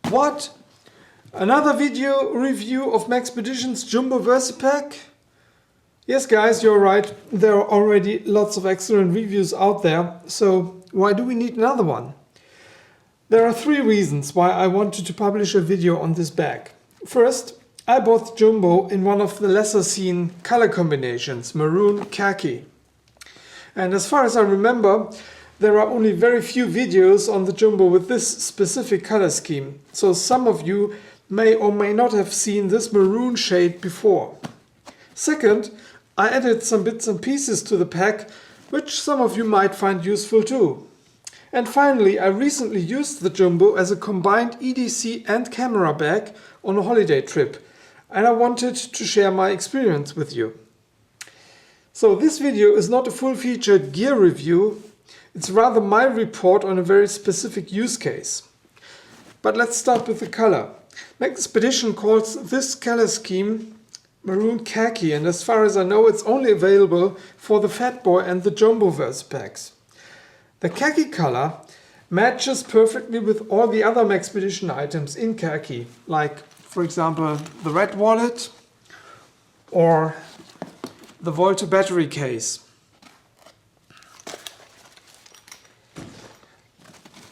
What? Another video review of Maxpedition's Jumbo Versipack? Yes guys, you're right, there are already lots of excellent reviews out there, so why do we need another one? There are three reasons why I wanted to publish a video on this bag. First, I bought the Jumbo in one of the lesser seen color combinations, maroon khaki. And as far as I remember, there are only very few videos on the Jumbo with this specific color scheme, so some of you may or may not have seen this maroon shade before. Second, I added some bits and pieces to the pack, which some of you might find useful too. And finally, I recently used the Jumbo as a combined EDC and camera bag on a holiday trip, and I wanted to share my experience with you. So this video is not a full-featured gear review, it's rather my report on a very specific use case. But let's start with the color. Maxpedition calls this color scheme maroon khaki, and as far as I know it's only available for the Fat Boy and the Jumbo Versipacks. The khaki color matches perfectly with all the other Maxpedition items in khaki, like for example the red wallet or the Volta battery case.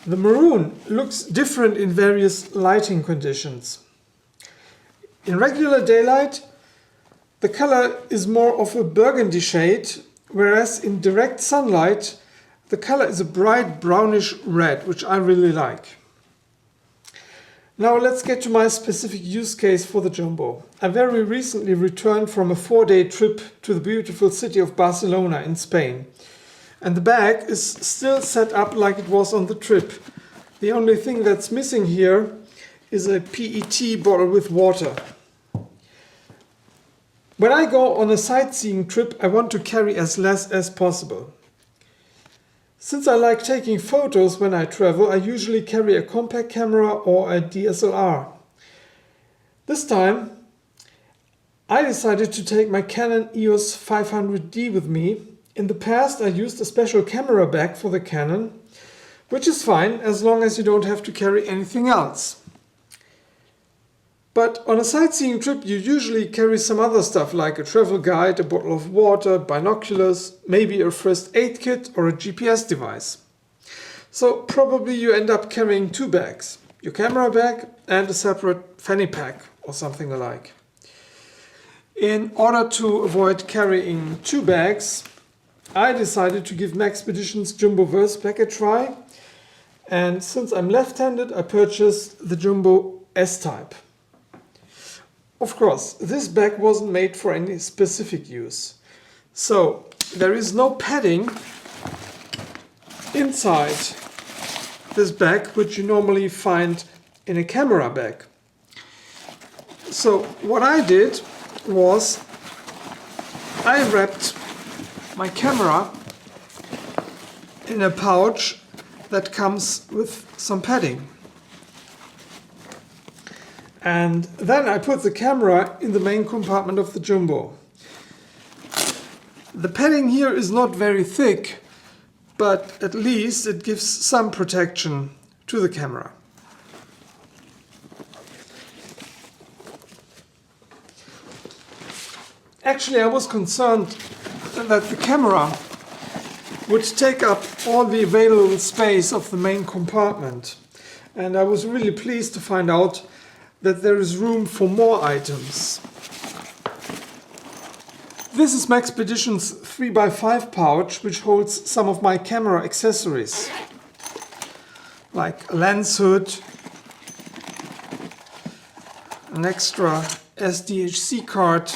The maroon looks different in various lighting conditions. In regular daylight, the color is more of a burgundy shade, whereas in direct sunlight, the color is a bright brownish red, which I really like. Now let's get to my specific use case for the Jumbo. I very recently returned from a 4-day trip to the beautiful city of Barcelona in Spain. And the bag is still set up like it was on the trip. The only thing that's missing here is a PET bottle with water. When I go on a sightseeing trip, I want to carry as less as possible. Since I like taking photos when I travel, I usually carry a compact camera or a DSLR. This time, I decided to take my Canon EOS 500D with me. In the past, I used a special camera bag for the Canon, which is fine as long as you don't have to carry anything else. But on a sightseeing trip, you usually carry some other stuff like a travel guide, a bottle of water, binoculars, maybe a first aid kit or a GPS device. So probably you end up carrying two bags, your camera bag and a separate fanny pack or something alike. In order to avoid carrying two bags, I decided to give Maxpedition's Jumbo Versipack a try, and since I'm left-handed, I purchased the Jumbo S-Type. Of course, this bag wasn't made for any specific use. So, there is no padding inside this bag, which you normally find in a camera bag. So, what I did was I wrapped my camera in a pouch that comes with some padding. And then I put the camera in the main compartment of the Jumbo. The padding here is not very thick, but at least it gives some protection to the camera. Actually, I was concerned that the camera would take up all the available space of the main compartment. And I was really pleased to find out that there is room for more items. This is Maxpedition's 3x5 pouch, which holds some of my camera accessories, like a lens hood, an extra SDHC card,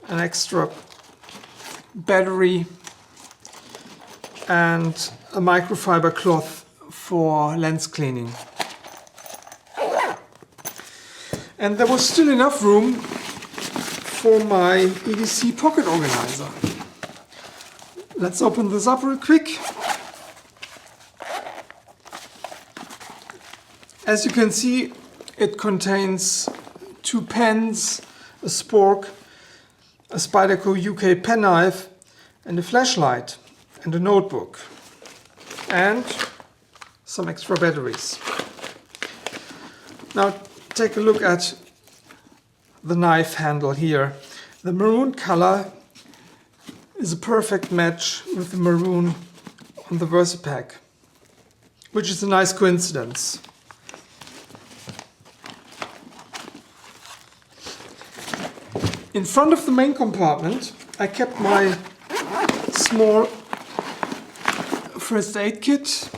an extra battery, and a microfiber cloth for lens cleaning. And there was still enough room for my EDC pocket organizer. Let's open this up real quick. As you can see, it contains two pens, a spork, a Spyderco UK penknife, and a flashlight, and a notebook, and some extra batteries. Now take a look at the knife handle here. The maroon color is a perfect match with the maroon on the Versipack, which is a nice coincidence. In front of the main compartment I kept my small first aid kit,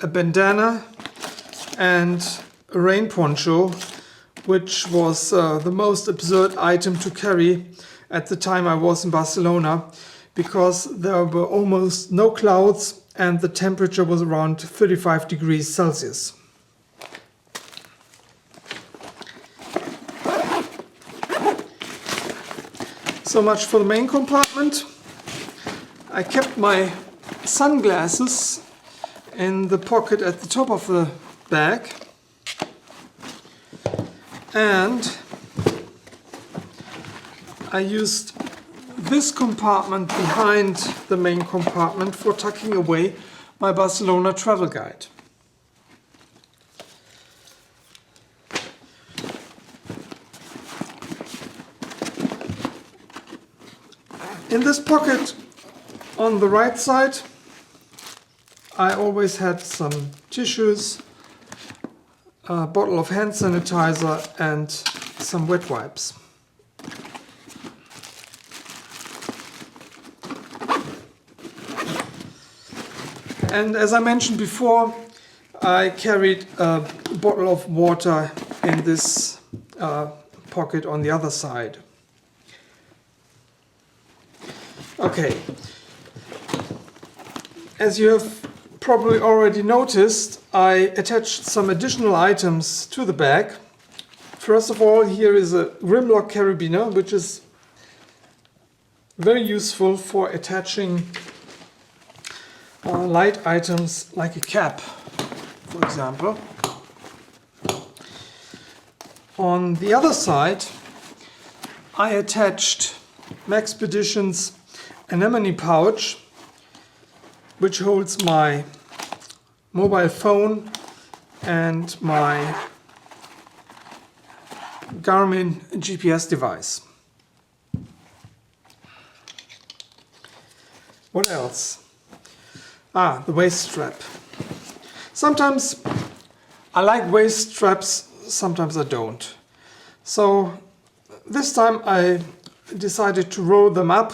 a bandana and a rain poncho, which was the most absurd item to carry at the time I was in Barcelona, because there were almost no clouds and the temperature was around 35 degrees Celsius. So much for the main compartment. I kept my sunglasses in the pocket at the top of the bag, and I used this compartment behind the main compartment for tucking away my Barcelona travel guide. In this pocket on the right side I always had some tissues, a bottle of hand sanitizer and some wet wipes. And as I mentioned before, I carried a bottle of water in this pocket on the other side. Okay, as you have probably already noticed, I attached some additional items to the bag. First of all, here is a rimlock carabiner, which is very useful for attaching light items like a cap, for example. On the other side, I attached Maxpedition's anemone pouch, which holds my mobile phone and my Garmin GPS device. What else? The waist strap. Sometimes I like waist straps, sometimes I don't. So this time I decided to roll them up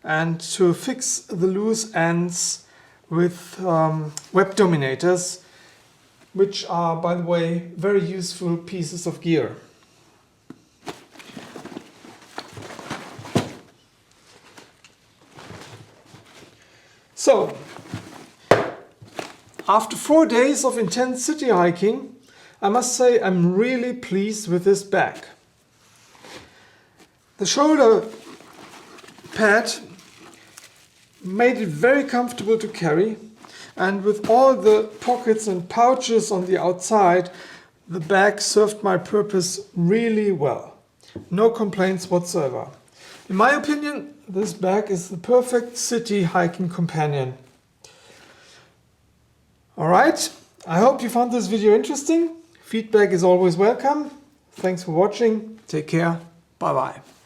and to fix the loose ends with web dominators, which are, by the way, very useful pieces of gear. So, after 4 days of intense city hiking, I must say I'm really pleased with this bag. The shoulder pad made it very comfortable to carry, and with all the pockets and pouches on the outside, the bag served my purpose really well. No complaints whatsoever. In my opinion, this bag is the perfect city hiking companion. Alright, I hope you found this video interesting. Feedback is always welcome. Thanks for watching. Take care. Bye bye.